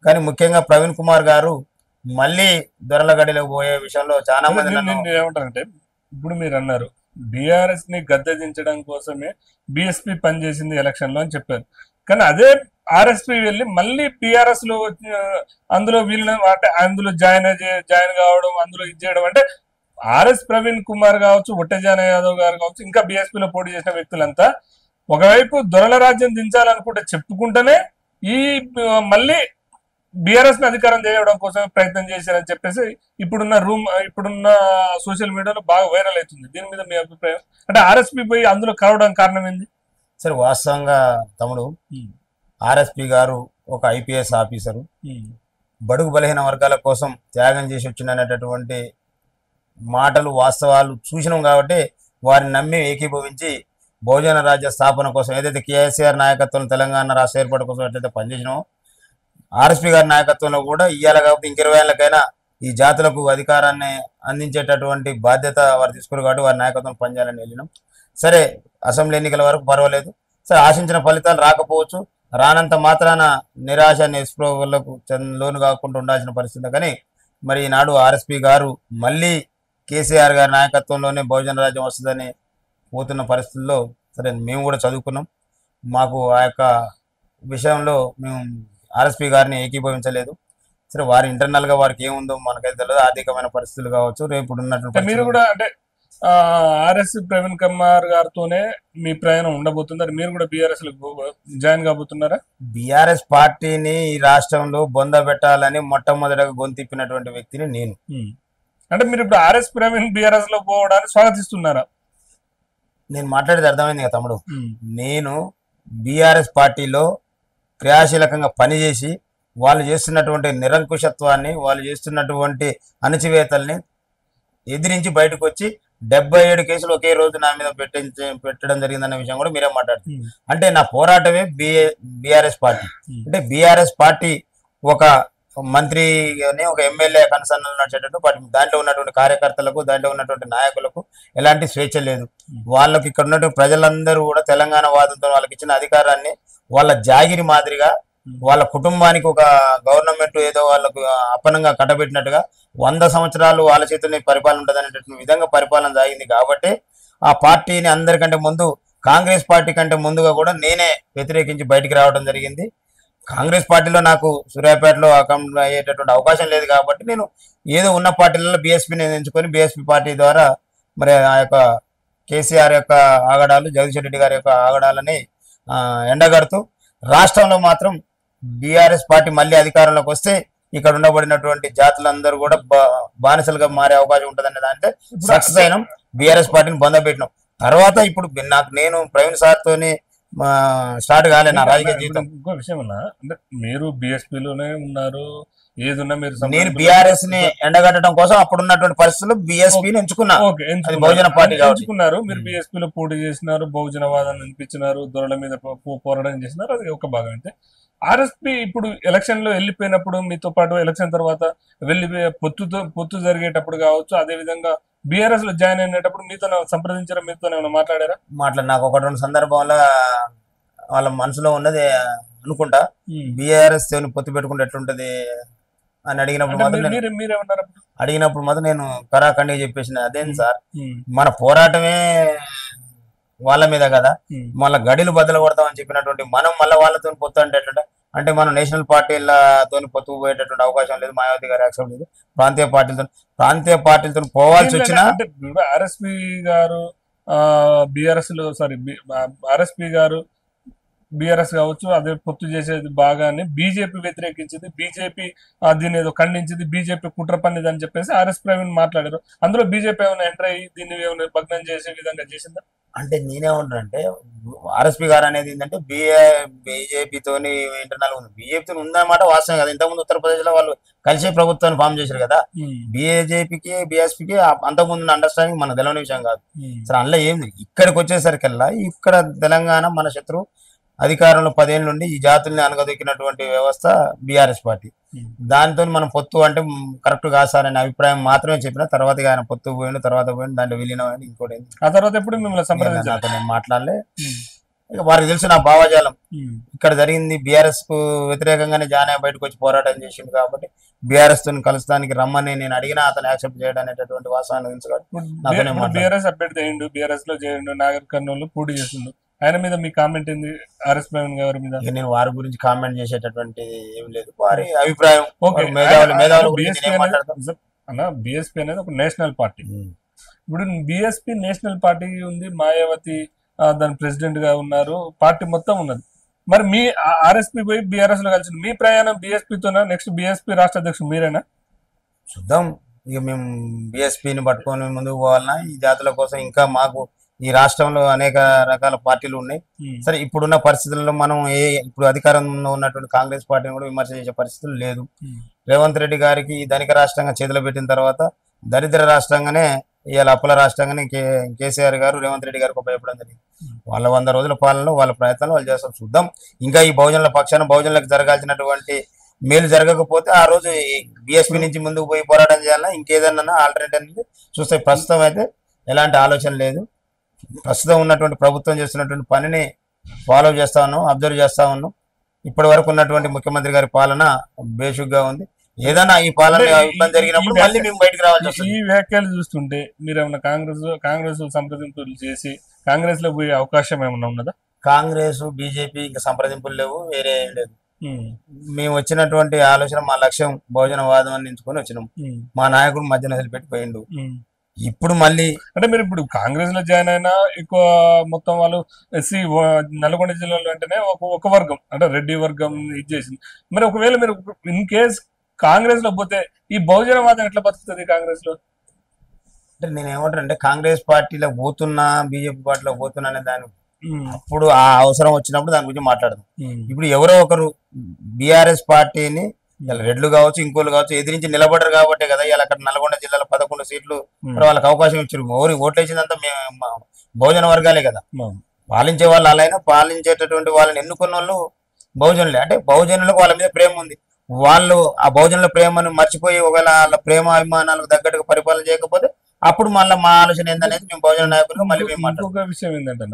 కానీ ముఖ్యంగా ప్రవీణ్ కుమార్ గారు మళ్ళీ దొరల గడిలో పోయే విషయంలో చాలా మంది ఏమంటారంటే ఇప్పుడు మీరు అన్నారు బీఆర్ఎస్ ని గద్దెదించడం కోసమే బిఎస్పీ పనిచేసింది ఎలక్షన్ లో అని చెప్పారు. కానీ అదే ఆర్ఎస్పీ వెళ్ళి మళ్ళీ బీఆర్ఎస్ లో అందులో వీళ్ళని అంటే అందులో జాయిన్ కావడం, అందులో ఇది చేయడం అంటే ఆర్ఎస్ ప్రవీణ్ కుమార్ కావచ్చు, ఒట్టెజాన యాదవ్ గారు కావచ్చు, ఇంకా బీఎస్పీలో పోటీ చేసిన వ్యక్తులంతా ఒకవైపు దొరల రాజ్యం దించాలనుకుంటే చెప్పుకుంటేనే ఈ మళ్ళీ బీఆర్ఎస్ ని అధికారం చేయడం కోసం ప్రయత్నం చేశారని చెప్పేసి ఇప్పుడున్న సోషల్ మీడియాలో బాగా వైరల్ అవుతుంది. దీని మీద మీ అభిప్రాయం? అంటే ఆర్ఎస్పీ పోయి అందులో కలవడానికి కారణం ఏంది? సరే, వాస్తవంగా తమ్ముడు, ఆర్ఎస్పీ గారు ఒక ఐపీఎస్ ఆఫీసరు, బడుగు బలహీన వర్గాల కోసం త్యాగం చేసి వచ్చినటువంటి మాటలు వాస్తవాలు చూసినాం కాబట్టి వారిని నమ్మి ఏకీభవించి బహుజన రాజ్య స్థాపన కోసం ఏదైతే కేసీఆర్ నాయకత్వం తెలంగాణ రాష్ట్ర ఏర్పాటు కోసం ఎట్లయితే పనిచేసినామో ఆర్ఎస్పీ గారి నాయకత్వంలో కూడా ఇయ్యాల కాబట్టి ఇంక 20 ఏళ్ళకైనా ఈ జాతులకు అధికారాన్ని అందించేటటువంటి బాధ్యత వారు తీసుకున్నారు కాబట్టి వారి నాయకత్వం పనిచేయాలని వెళ్ళినాం. సరే, అసెంబ్లీ ఎన్నికల వరకు పర్వాలేదు. సరే, ఆశించిన ఫలితాలు రాకపోవచ్చు, రానంత మాత్రాన నిరాశ నిస్పృహలకు లోను కాకుండా ఉండాల్సిన పరిస్థితి. కానీ మరి ఈనాడు ఆర్ఎస్పీ గారు మళ్ళీ కేసీఆర్ గారి నాయకత్వంలోనే బహుజన రాజ్యం వస్తుందని పోతున్న పరిస్థితుల్లో సరే మేము కూడా చదువుకున్నాం. మాకు ఆ యొక్క విషయంలో మేము ఆర్ఎస్పీ గారిని ఏకీభవించలేదు. సరే, వారి ఇంటర్నల్గా వారికి ఏముందో మనకైతే తెలియదు. ఆర్థికమైన పరిస్థితులు కావచ్చు, రేపు ఉన్నటువంటి మీరు కూడా అంటే ఆర్ఎస్ ప్రవీణ్ కుమార్ గారితోనే మీ ప్రయాణం ఉండబోతుంది. మీరు కూడా బీఆర్ఎస్ జాయిన్ కాబోతున్నారా? బీఆర్ఎస్ పార్టీని ఈ రాష్ట్రంలో బొంద పెట్టాలని మొట్టమొదటిగా గొంతిప్పినటువంటి వ్యక్తిని నేను. అంటే మీరు ఇప్పుడు ఆర్ఎస్ ప్రవీణ్ బీఆర్ఎస్ లో పోవడానికి స్వాగతిస్తున్నారా? నేను మాట్లాడేది అర్థమైంది కదా తమ్ముడు. నేను బీఆర్ఎస్ పార్టీలో క్రియాశీలకంగా పనిచేసి వాళ్ళు చేస్తున్నటువంటి నిరంకుశత్వాన్ని, వాళ్ళు చేస్తున్నటువంటి అణచివేతల్ని ఎదిరించి బయటకు వచ్చి 77 కేసులు ఒకే రోజు నా మీద పెట్టడం జరిగిందన్న విషయం కూడా మీరే మాట్లాడుతుంది. అంటే నా పోరాటమే బీఆర్ఎస్ పార్టీ. అంటే బీఆర్ఎస్ పార్టీ ఒక మంత్రి కానీ ఒక ఎమ్మెల్యే కన్సర్న్ నడిచేటట్టు దాంట్లో ఉన్నటువంటి కార్యకర్తలకు, దాంట్లో ఉన్నటువంటి నాయకులకు ఎలాంటి స్వేచ్ఛ లేదు. వాళ్ళకి ఇక్కడ ఉన్నటువంటి ప్రజలందరూ కూడా తెలంగాణ వాదంతో వాళ్ళకి ఇచ్చిన అధికారాన్ని వాళ్ళ జాగిరి మాదిరిగా వాళ్ళ కుటుంబానికి ఒక గవర్నమెంట్ ఏదో వాళ్ళకు అప్పనంగా కట్టబెట్టినట్టుగా 100 సంవత్సరాలు వాళ్ళ చేతుల్ని పరిపాలన ఉంటుంది అనేటటువంటి విధంగా పరిపాలన సాగింది. కాబట్టి ఆ పార్టీని అందరికంటే ముందు కాంగ్రెస్ పార్టీ కంటే ముందుగా కూడా నేనే వ్యతిరేకించి బయటికి రావడం జరిగింది. కాంగ్రెస్ పార్టీలో నాకు సూర్యాపేటలో అయ్యేటటువంటి అవకాశం లేదు కాబట్టి నేను ఏదో ఉన్న పార్టీలలో బీఎస్పీని ఎంచుకొని బీఎస్పీ పార్టీ ద్వారా మరి ఆ యొక్క కేసీఆర్ యొక్క ఆగడాలు, జగదీశ్వర్ రెడ్డి గారి యొక్క ఆగడాలని ఎండగడుతూ రాష్ట్రంలో మాత్రం బీఆర్ఎస్ పార్టీ మళ్ళీ అధికారంలోకి వస్తే ఇక్కడ ఉండబడినటువంటి జాతులందరూ కూడా బానిసలుగా మారే అవకాశం ఉంటుందనే దాంట్లో సక్సెస్ అయినాం. బీఆర్ఎస్ పార్టీని బొందబెట్టినాం. తర్వాత ఇప్పుడు నేను ప్రవీణ్ సార్తోని స్టార్ట్ కాలే నా రాజకీయ జీవితం. ఇంకో విషయం అంటే మీరు బీఎస్పీలోనే ఉన్నారు, ఏదున్నా మీరు నేను బీఆర్ఎస్ ని ఎండగట్టడం కోసం అప్పుడు ఉన్నటువంటి పరిస్థితుల్లో బీఎస్పీని ఎంచుకున్నారు. బహుజన పార్టీ ఎంచుకున్నారు. మీరు బీఎస్పీలో పోటీ చేసినారు, బహుజన వాదాన్ని వినిపించినారు, దొరల మీద పోరాటం చేసినారు. అది ఒక భాగం. అయితే ఆర్ఎస్పీ ఇప్పుడు ఎలక్షన్ లో వెళ్ళిపోయినప్పుడు మీతో పాటు ఎలక్షన్ తర్వాత వెళ్ళిపోయే పొత్తు జరిగేటప్పుడు కావచ్చు, అదే విధంగా బీఆర్ఎస్ లో జాయిన్ అయినప్పుడు మీతో సంప్రదించారా? మీతో మాట్లాడారా? నాకు 1-2 సందర్భంలో వాళ్ళ మనసులో ఉన్నది అనుకుంటా, బీఆర్ఎస్ పొత్తు పెట్టుకుంటే ఎట్లుంటది అని అడిగినప్పుడు మాత్రం నేను కరాఖండిగా చెప్పేసిన, అదేం సార్ మన పోరాటమే వాళ్ళ మీద కదా, మళ్ళీ గడిలు బద్దలు కొడతామని చెప్పినటువంటి మనం మళ్ళీ వాళ్ళతో పొత్తు అంటే అంటే మనం నేషనల్ పార్టీలతో పొత్తు పోయేటటువంటి అవకాశం లేదు. మాయావతి గారు యాక్సెప్ట్ లేదు. ప్రాంతీయ పార్టీలతో పోవాల్సి వచ్చినా ఆర్ఎస్పీ గారు ఆర్ఎస్పీ గారు బీఆర్ఎస్ కావచ్చు అదే పొత్తు చేసేది బాగానే బీజేపీ వ్యతిరేకించింది, బీజేపీ దీన్ని ఏదో ఖండించింది, బీజేపీ కుట్ర పన్నిది అని చెప్పేసి ఆర్ఎస్ ప్రవీణ్ మాట్లాడారు. అందులో బీజేపీ ఏమైనా ఎంటర్ అయ్యి దీన్ని ఏమైనా భగ్నం చేసే విధంగా చేసిందా? అంటే నేనేమంటానంటే ఆర్ఎస్పీ గారు అనేది ఏంటంటే బీజేపీతోని ఇంటర్నల్ ఉంది, బీజేపీతో ఉందన్నమాట వాస్తవం కదా. ఇంతకుముందు ఉత్తరప్రదేశ్ లో వాళ్ళు కలిసి ప్రభుత్వాన్ని ఫామ్ చేశారు కదా. బీజేపీకి బీఎస్పీకి అంతకుముందు అండర్స్టాండింగ్ మనకు తెలియని విషయం కాదు. సరే, అందులో ఏంది ఇక్కడికి వచ్చేసరికల్లా ఇక్కడ తెలంగాణ మన శత్రువు అధికారంలో 10 ఏళ్ళ నుండి ఈ జాతుల్ని అనగదొక్కినటువంటి వ్యవస్థ బీఆర్ఎస్ పార్టీ. దాంతో మనం పొత్తు అంటే కరెక్ట్ కాదు సార్ అనే అభిప్రాయం మాత్రమే చెప్పిన. తర్వాత ఆయన పొత్తు పోయిండు, తర్వాత పోయిండు, దాంట్లో విలీనం అయింది. ఇంకోటి ఆ తర్వాత ఎప్పుడు మిమ్మల్ని సంప్రదించారు? నేను మాట్లాడలే. ఇక వారికి తెలుసు నా భావజాలం. ఇక్కడ జరిగింది బీఆర్ఎస్ కు వ్యతిరేకంగానే జానే బయటకు వచ్చి పోరాటం చేసిండు కాబట్టి బీఆర్ఎస్ తో కలుస్తానికి రమ్మని నేను అడిగినా అతను యాక్సెప్ట్ చేయడం అనేటటువంటి వాస్తవాన్ని తెలుసు కాబట్టి బీఆర్ఎస్ అభ్యర్థి అయ్యిండు, బీఆర్ఎస్ లో చేయండు, నాగర్ కర్నూలు పోటీ చేస్తుండు. ఆయన మీద మీ కామెంట్ ఏంది? ఆర్ఎస్ ప్రవీణ్ గారి మీద నేను వారి గురించి కామెంట్ చేసేటటువంటి ఏం లేదు, వారి అభిప్రాయం. అన్న బిఎస్పీ అనేది ఒక నేషనల్ పార్టీ. ఇప్పుడు బిఎస్పీ నేషనల్ పార్టీ ఉంది, మాయావతి దాని ప్రెసిడెంట్ గా ఉన్నారు, పార్టీ మొత్తం ఉన్నది. మరి మీ ఆర్ఎస్పీ పోయి బీఆర్ఎస్ లో కలిసింది, మీ ప్రయాణం బీఎస్పీతోనా? నెక్స్ట్ బీఎస్పీ రాష్ట్ర అధ్యక్షుడు మీరేనా? చూద్దాం, ఇక మేము బీఎస్పీని పట్టుకొని ముందుకు పోవాలన్నా ఈ జాతుల కోసం. ఇంకా మాకు ఈ రాష్ట్రంలో అనేక రకాల పార్టీలు ఉన్నాయి. సరే, ఇప్పుడున్న పరిస్థితుల్లో మనం ఇప్పుడు అధికారంలో ఉన్నటువంటి కాంగ్రెస్ పార్టీని కూడా విమర్శ చేసే పరిస్థితులు లేదు. రేవంత్ రెడ్డి గారికి ధనిక రాష్ట్రంగా చేతిలో పెట్టిన తర్వాత దరిద్ర రాష్ట్రంగానే ఇవాళ అప్పుల రాష్ట్రంగానే కేసీఆర్ గారు రేవంత్ రెడ్డి గారికి ఉపయోగపడడం జరిగింది. వాళ్ళ 100 రోజుల పాలనలో వాళ్ళ ప్రయత్నాలు వాళ్ళు చేస్తారు. చూద్దాం, ఇంకా ఈ బహుజనుల పక్షాన బహుజనులకు జరగాల్సినటువంటి మేలు జరగకపోతే ఆ రోజు బీఎస్పీ నుంచి ముందుకు పోయి పోరాటం చేయాలన్నా ఇంకేదన్నా ఆల్టర్నేటివ్ చూస్తే ప్రస్తుతం అయితే ఎలాంటి ఆలోచన లేదు. ప్రస్తుతం ఉన్నటువంటి ప్రభుత్వం చేస్తున్నటువంటి పనిని ఫాలో చేస్తా ఉన్నాం, అబ్జర్వ్ చేస్తా ఉన్నాం. ఇప్పటి వరకు ఉన్నటువంటి ముఖ్యమంత్రి గారి పాలన బేషుగ్గా ఉంది. ఏదైనా ఈ పాలన ఇబ్బంది జరిగినప్పుడు మళ్ళీ మేము బయటకు రావాల్సి వస్తుంది. ఈ వ్యాఖ్యలు చూస్తుంటే మీరు ఏమన్నా కాంగ్రెస్ సంప్రదింపులు చేసి కాంగ్రెస్ లో పోయే అవకాశం ఏమన్నా ఉన్నదా? కాంగ్రెస్ బీజేపీ ఇంకా సంప్రదింపులు లేవు, వేరే ఏం లేదు. మేము వచ్చినటువంటి ఆలోచన, మా లక్ష్యం బహుజనవాదం అని ఎంచుకొని వచ్చినాం. మా నాయకుడు మధ్యన వదిలిపెట్టిపోయిండు. ఇప్పుడు మళ్ళీ అంటే మీరు ఇప్పుడు కాంగ్రెస్ లో జాయిన్ అయినా ఎక్కువ మొత్తం వాళ్ళు ఎస్సీ నల్గొండ జిల్లాలో అంటేనే ఒక వర్గం, అంటే రెడ్డి వర్గం ఇది చేసింది. మరి ఒకవేళ మీరు ఇన్ కేస్ కాంగ్రెస్ లో పోతే ఈ బహుజనవాదం ఎట్లా బతుకుతుంది కాంగ్రెస్ లో? అంటే నేను ఏమంటానంటే కాంగ్రెస్ పార్టీలో పోతున్నా బీజేపీ పార్టీలో పోతున్నా అనే దాని అప్పుడు ఆ అవసరం వచ్చినప్పుడు దాని గురించి మాట్లాడదాం. ఇప్పుడు ఎవరో ఒకరు బీఆర్ఎస్ పార్టీని రెడ్లు కావచ్చు ఇంకోళ్ళు కావచ్చు ఎదిరించి నిలబడరు కాబట్టి కదా ఇలా అక్కడ నల్గొండ జిల్లాలో 11 సీట్లు వాళ్ళకి అవకాశం ఇచ్చారు. ఓరి ఓట్లు వేసిందంతా బహుజన వర్గాలే కదా. పాలించే వాళ్ళు అలా అయినా పాలించేటటువంటి వాళ్ళని ఎన్నుకున్న వాళ్ళు బహుజనులే. అంటే బహుజనులకు వాళ్ళ మీద ప్రేమ ఉంది. వాళ్ళు ఆ బహుజనుల ప్రేమను మర్చిపోయి ఒకవేళ వాళ్ళ ప్రేమ అభిమానాలకు తగ్గట్టుగా పరిపాలన చేయకపోతే అప్పుడు మళ్ళీ మా ఆలోచన ఏందనేది మేము బహుజన నాయకులుగా మళ్ళీ మేము మాట్లాడుతాం. ఇంకొక విషయం ఏంటంటే